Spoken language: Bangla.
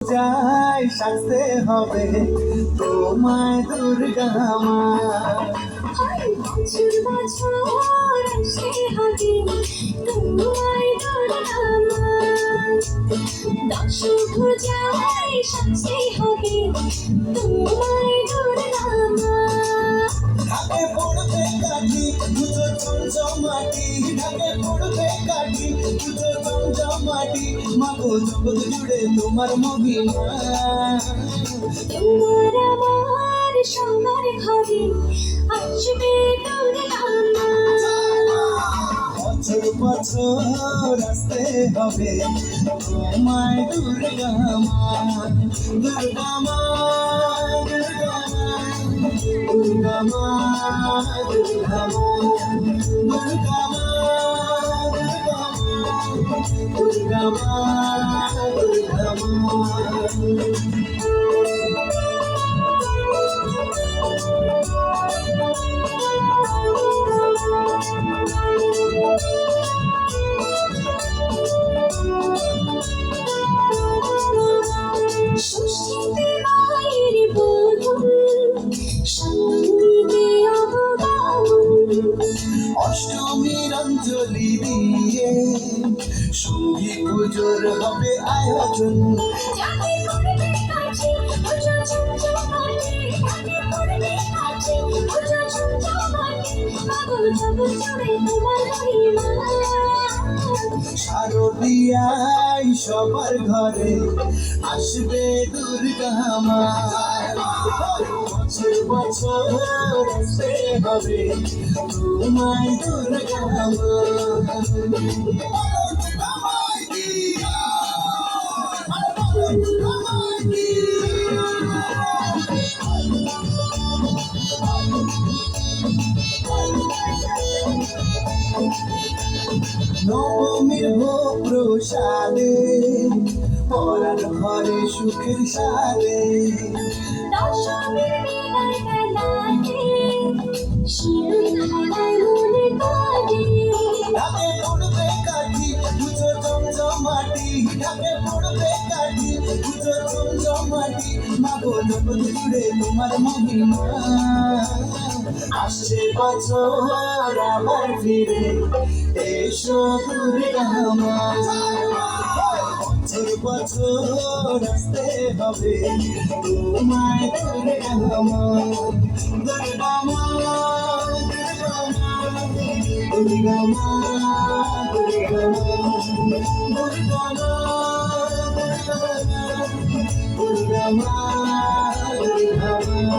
যাই সাজতে হবে তোমায় দুর্গা মা। বছর বছর আসে হবে তোমায় দুর্গা মা। দশ পূজায় সাজতে হবে তোমায় দুর্গা মা। ঢাকে পড়বে কাঠি দুটো চমচমাটি, ঢাকে পড়বে কাঠি দুটো চমচমাটি, মাগো জগৎ জুড়ে তোমার মহিমা। তোমার আমার সবার ঘরে আসবে দুর্গা মা। বছর বছর আসতে হবে তোমায় দুর্গা মা। দুর্গা মা দুর্গা মা দুর্গা মা দুর্গা মা দুর্গা মা দুর্গা মা দুর্গা মা। ষষ্ঠীতে মায়ের বোধন সঙ্গীতে অবগান। অষ্টমীর অঞ্জলি দিয়ে সঙ্গী পুজোর হবে আয়োজন। যাকে করবে কাছে পুজো চমচমাটি, যাকে করবে কাছে পুজো চমচমাটি, পাগল জগৎ জুড়ে তোমার মহিমা। শারদীয়ায় সবার ঘরে আসবে দুর্গা মা। বছর বছর আসতে হবে তোমায় দুর্গা মা। নবমীর ভোগ প্রসাদে পরার ঘরে সুখের সাদে। দশমীর বিদায় বেলাতে শিরুই হারায় মনে কাঁদে। ঢাকে পড়বে কাঠি দুটো চমচমাটি, ঢাকে পড়বে কাঠি দুটো চমচমাটি, মাগো জগৎ জুড়ে তোমার মহিমা। আসছে বছর আবার ফিরে এসো দুর্গা মা। বছর বছর আসতে হবে তোমায় দুর্গা মা। দুর্গা মা দুর্গা মা দুর্গা মা দুর্গা মা দুর্গা মা দুর্গা মা দুর্গা মা।